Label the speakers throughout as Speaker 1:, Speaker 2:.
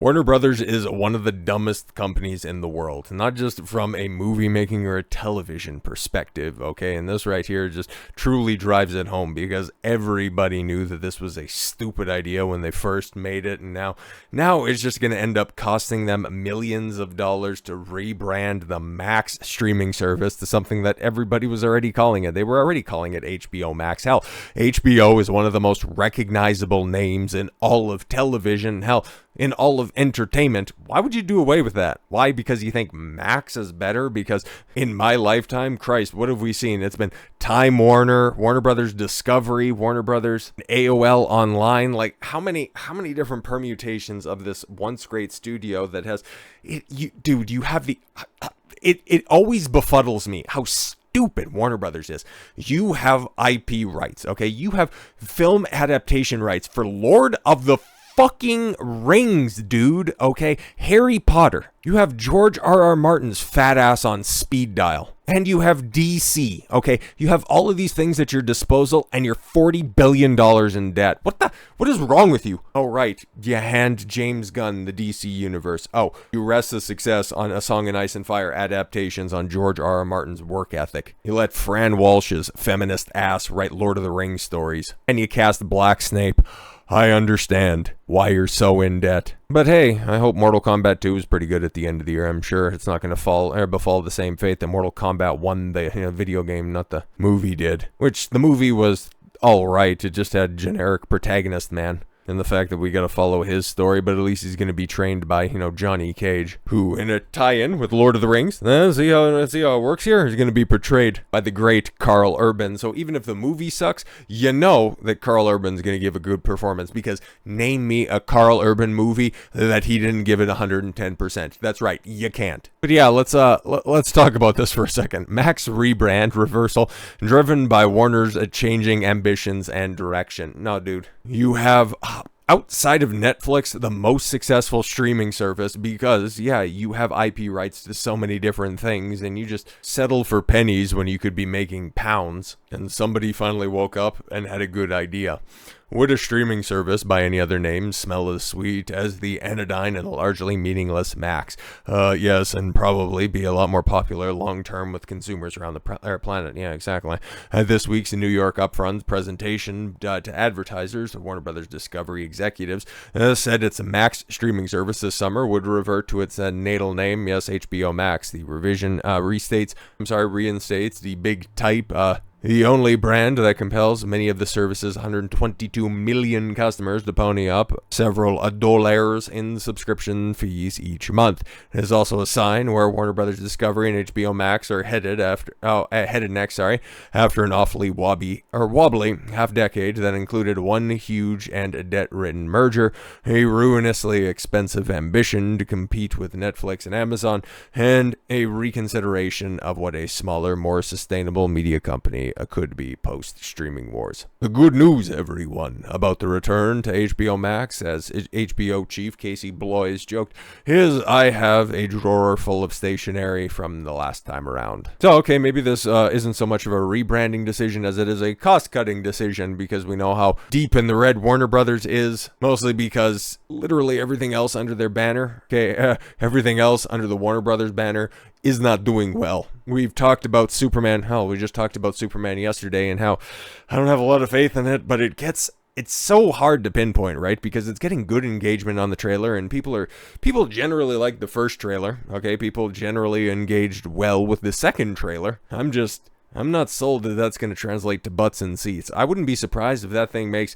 Speaker 1: Warner Brothers is one of the dumbest companies in the world, not just from a movie making or a television perspective, okay? And this right here just truly drives it home because everybody knew that this was a stupid idea when they first made it, and now it's just going to end up costing them millions of dollars to rebrand the Max streaming service to something that everybody was already calling it. They were already calling it HBO Max. Hell, HBO is one of the most recognizable names in all of television. Hell, in all of entertainment. Why would you do away with that? Why? Because you think Max is better? Because in my lifetime, Christ, what have we seen? It's been Time Warner, Warner Brothers Discovery, Warner Brothers AOL Online. Like how many different permutations of this once great studio that has it? You have the it always befuddles me how stupid Warner Brothers is. You have IP rights, okay? You have film adaptation rights for Lord of the fucking Rings, dude, okay? Harry Potter. You have George R.R. Martin's fat ass on speed dial. And you have DC, okay? You have all of these things at your disposal, and you're $40 billion in debt. What is wrong with you? Oh, right. You hand James Gunn the DC universe. Oh, you rest the success on A Song in Ice and Fire adaptations on George R.R. Martin's work ethic. You let Fran Walsh's feminist ass write Lord of the Rings stories. And you cast Black Snape. I understand why you're so in debt. But hey, I hope Mortal Kombat 2 is pretty good at the end of the year. I'm sure it's not going to befall the same fate that Mortal Kombat 1, the video game, not the movie, did. Which the movie was alright. It just had generic protagonist, man. And the fact that we gotta follow his story, but at least he's gonna be trained by, Johnny Cage, who, in a tie-in with Lord of the Rings, see how it works here? He's gonna be portrayed by the great Carl Urban. So even if the movie sucks, you know that Carl Urban's gonna give a good performance, because name me a Carl Urban movie that he didn't give it 110%. That's right, you can't. But yeah, let's talk about this for a second. Max rebrand reversal, driven by Warner's changing ambitions and direction. No, dude, you have outside of Netflix, the most successful streaming service, because, yeah, you have IP rights to so many different things, and you just settle for pennies when you could be making pounds. And somebody finally woke up and had a good idea. Would a streaming service by any other name smell as sweet as the anodyne and largely meaningless Max? Yes, and probably be a lot more popular long-term with consumers around the planet. Yeah, exactly. At this week's New York Upfront presentation to advertisers, Warner Brothers Discovery executives said its Max streaming service this summer would revert to its natal name, yes, HBO Max. The revision reinstates the big type, the only brand that compels many of the service's 122 million customers to pony up several dollars in subscription fees each month. It is also a sign where Warner Brothers Discovery and HBO Max are headed next, after an awfully wobbly half-decade that included one huge and debt-ridden merger, a ruinously expensive ambition to compete with Netflix and Amazon, and a reconsideration of what a smaller, more sustainable media company could be post-streaming wars. The good news, everyone, about the return to HBO Max, as HBO chief Casey Bloys joked, is I have a drawer full of stationery from the last time around. So, okay, maybe this isn't so much of a rebranding decision as it is a cost-cutting decision, because we know how deep in the red Warner Brothers is, mostly because literally everything else under their banner, everything else under the Warner Brothers banner is not doing well. We've talked about Superman. Hell, we just talked about Superman yesterday and how I don't have a lot of faith in it, but it's so hard to pinpoint, right? Because it's getting good engagement on the trailer, and people generally like the first trailer, okay? People generally engaged well with the second trailer. I'm not sold that that's going to translate to butts and seats. I wouldn't be surprised if that thing makes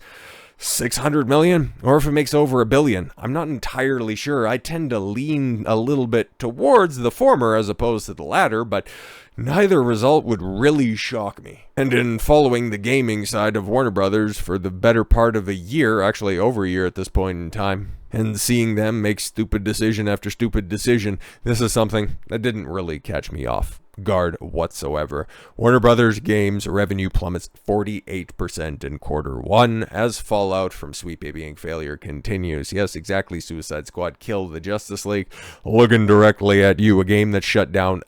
Speaker 1: 600 million, or if it makes over $1 billion. I'm not entirely sure. I tend to lean a little bit towards the former as opposed to the latter, but neither result would really shock me. And in following the gaming side of Warner Brothers for the better part of a year, actually over a year at this point in time, and seeing them make stupid decision after stupid decision, this is something that didn't really catch me off guard whatsoever. Warner Brothers Games revenue plummets 48% in Q1 as fallout from Sweet Baby Inc. failure continues. Yes, exactly. Suicide Squad killed the Justice League. Looking directly at you, a game that shut down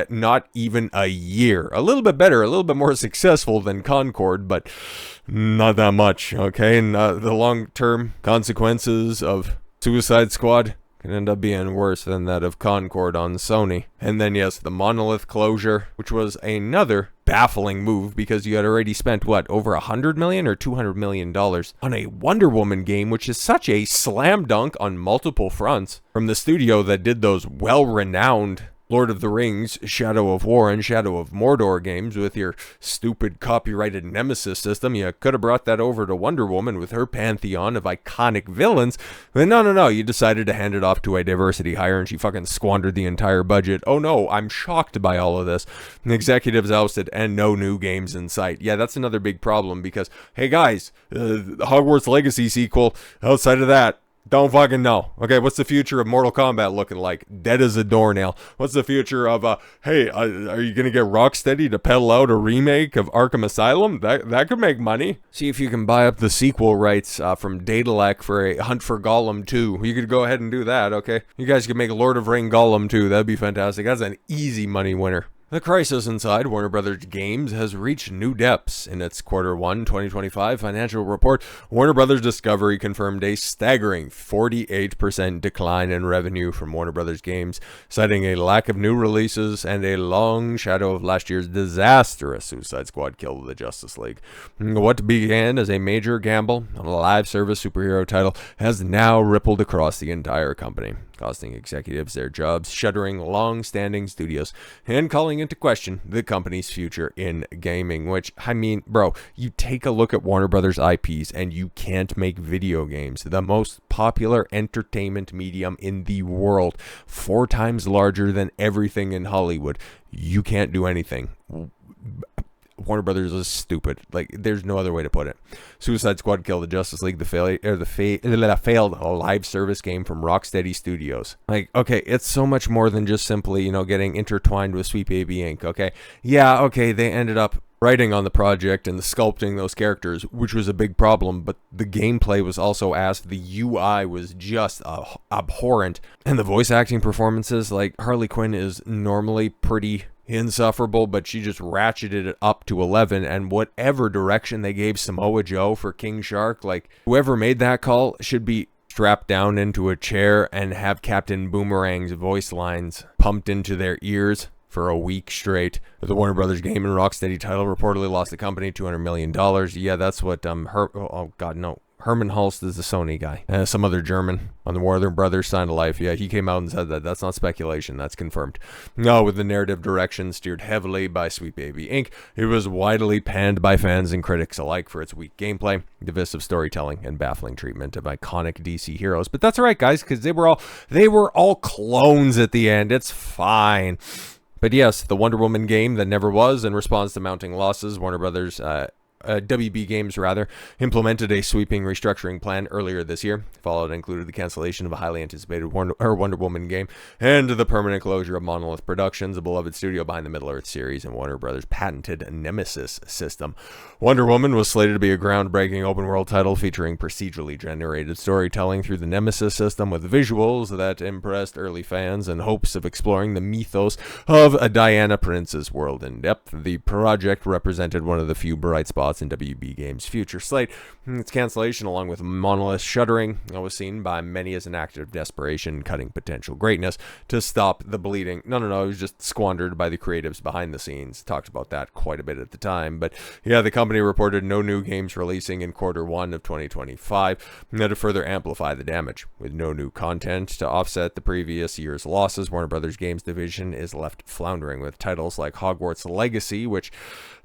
Speaker 1: not even a year. A little bit better, a little bit more successful than Concord, but not that much. Okay, and the long-term consequences of Suicide Squad can end up being worse than that of Concord on Sony. And then yes, the Monolith closure, which was another baffling move because you had already spent what, over $100 million or $200 million on a Wonder Woman game, which is such a slam dunk on multiple fronts, from the studio that did those well-renowned Lord of the Rings, Shadow of War, and Shadow of Mordor games with your stupid copyrighted Nemesis system. You could have brought that over to Wonder Woman with her pantheon of iconic villains. But no, you decided to hand it off to a diversity hire and she fucking squandered the entire budget. Oh no, I'm shocked by all of this. Executives ousted and no new games in sight. Yeah, that's another big problem because, hey guys, the Hogwarts Legacy sequel, outside of that, don't fucking know. Okay, what's the future of Mortal Kombat looking like? Dead as a doornail. What's the future of, hey, are you going to get Rocksteady to peddle out a remake of Arkham Asylum? That could make money. See if you can buy up the sequel rights from Daedalus for a Hunt for Gollum 2. You could go ahead and do that, okay? You guys could make Lord of Ring Gollum 2. That'd be fantastic. That's an easy money winner. The crisis inside Warner Brothers Games has reached new depths. In its Q1 2025 financial report, Warner Brothers Discovery confirmed a staggering 48% decline in revenue from Warner Brothers Games, citing a lack of new releases and a long shadow of last year's disastrous Suicide Squad kill of the Justice League. What began as a major gamble on a live service superhero title has now rippled across the entire company, costing executives their jobs, shuttering long-standing studios, and calling into question the company's future in gaming. Which, I mean, bro, you take a look at Warner Brothers IPs and you can't make video games, the most popular entertainment medium in the world, 4 times larger than everything in Hollywood. You can't do anything. Warner Brothers is stupid. Like, there's no other way to put it. Suicide Squad killed the Justice League, the failed live service game from Rocksteady Studios. Like, okay, it's so much more than just simply, getting intertwined with Sweet Baby Inc., okay? Yeah, okay, they ended up writing on the project and sculpting those characters, which was a big problem, but the gameplay was also ass. The UI was just abhorrent. And the voice acting performances, like, Harley Quinn is normally pretty insufferable, but she just ratcheted it up to 11, and whatever direction they gave Samoa Joe for King Shark, like, whoever made that call should be strapped down into a chair and have Captain Boomerang's voice lines pumped into their ears for a week straight. The Warner Brothers game and Rocksteady title reportedly lost the company $200 million. Yeah, that's what Herman Hulst is the Sony guy. Some other German on the Warner Brothers side of life. Yeah, he came out and said that. That's not speculation. That's confirmed. No, with the narrative direction steered heavily by Sweet Baby Inc., it was widely panned by fans and critics alike for its weak gameplay, divisive storytelling, and baffling treatment of iconic DC heroes. But that's all right, guys, because they were all clones at the end. It's fine. But yes, the Wonder Woman game that never was, in response to mounting losses, Warner Brothers WB Games implemented a sweeping restructuring plan earlier this year. Fallout included the cancellation of a highly anticipated Wonder Woman game and the permanent closure of Monolith Productions, a beloved studio behind the Middle-earth series and Warner Brothers' patented Nemesis system. Wonder Woman was slated to be a groundbreaking open-world title featuring procedurally generated storytelling through the Nemesis system with visuals that impressed early fans and hopes of exploring the mythos of a Diana Prince's world in depth. The project represented one of the few bright spots in WB Games' future slate. Its cancellation, along with Monolith shuttering, was seen by many as an act of desperation, cutting potential greatness to stop the bleeding. No, it was just squandered by the creatives behind the scenes. Talked about that quite a bit at the time. But yeah, the company reported no new games releasing in Q1 of 2025. Now, to further amplify the damage, with no new content to offset the previous year's losses, Warner Brothers Games division is left floundering with titles like Hogwarts Legacy, which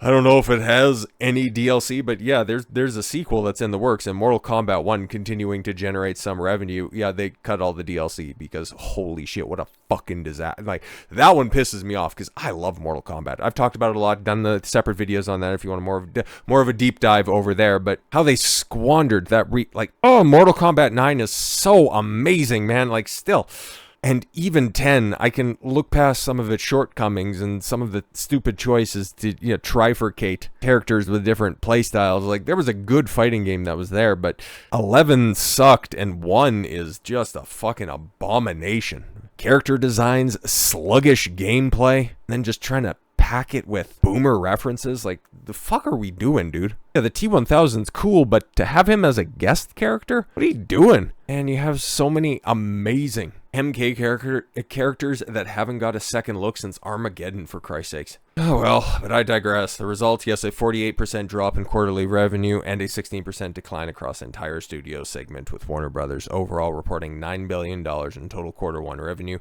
Speaker 1: I don't know if it has any DLC, but yeah, there's a sequel that's in the works, and Mortal Kombat 1 continuing to generate some revenue. Yeah, they cut all the DLC because holy shit, what a fucking disaster. Like, that one pisses me off because I love Mortal Kombat. I've talked about it a lot, done the separate videos on that if you want more of a deep dive over there, but how they squandered that Mortal Kombat 9 is so amazing, man. Like, still. And even 10, I can look past some of its shortcomings and some of the stupid choices to trifurcate characters with different playstyles. Like, there was a good fighting game that was there, but 11 sucked, and 1 is just a fucking abomination. Character designs, sluggish gameplay, and then just trying to pack it with boomer references. Like, the fuck are we doing, dude? Yeah, the T-1000's cool, but to have him as a guest character? What are you doing? And you have so many amazing MK characters that haven't got a second look since Armageddon, for Christ's sakes. Oh well, but I digress. The result, yes, a 48% drop in quarterly revenue and a 16% decline across the entire studio segment, with Warner Brothers overall reporting $9 billion in total quarter one revenue,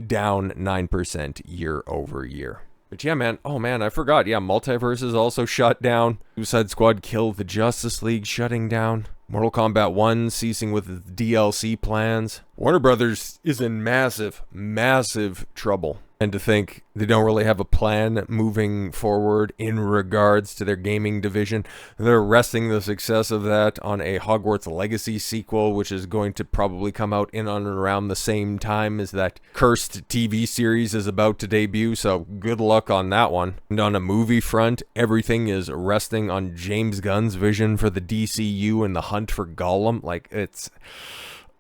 Speaker 1: down 9% year over year. But yeah, man, oh man, I forgot. Yeah, Multiversus also shut down. Suicide Squad Kill the Justice League shutting down. Mortal Kombat 1 ceasing with its DLC plans. Warner Brothers is in massive, massive trouble. And to think they don't really have a plan moving forward in regards to their gaming division. They're resting the success of that on a Hogwarts Legacy sequel, which is going to probably come out in and around the same time as that cursed TV series is about to debut. So good luck on that one. And on a movie front, everything is resting on James Gunn's vision for the DCU and the hunt for Gollum. Like, it's...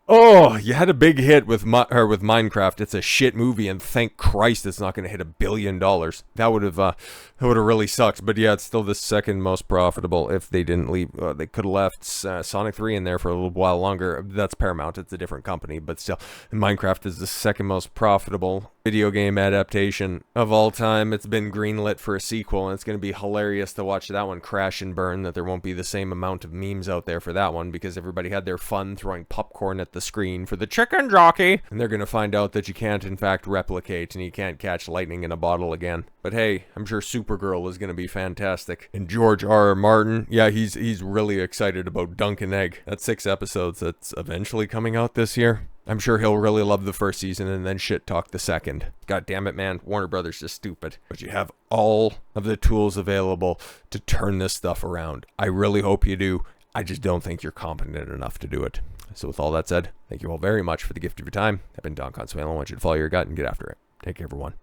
Speaker 1: Oh, you had a big hit with Minecraft. It's a shit movie, and thank Christ it's not going to hit $1 billion. That would have really sucked. But yeah, it's still the second most profitable. If they didn't leave, they could have left Sonic 3 in there for a little while longer. That's Paramount. It's a different company, but still, Minecraft is the second most profitable video game adaptation of all time. It's been greenlit for a sequel, and it's going to be hilarious to watch that one crash and burn. That there won't be the same amount of memes out there for that one, because everybody had their fun throwing popcorn at the screen for the chicken jockey, and they're going to find out that you can't in fact replicate and you can't catch lightning in a bottle again. But hey, I'm sure Supergirl is going to be fantastic. And George R. R. Martin, yeah, he's really excited about Dunk and Egg. That's 6 episodes that's eventually coming out this year. I'm sure he'll really love the first season and then shit talk the second. God damn it, man. Warner Brothers is stupid. But you have all of the tools available to turn this stuff around. I really hope you do. I just don't think you're competent enough to do it. So with all that said, thank you all very much for the gift of your time. I've been Don Consuelo. I want you to follow your gut and get after it. Take care, everyone.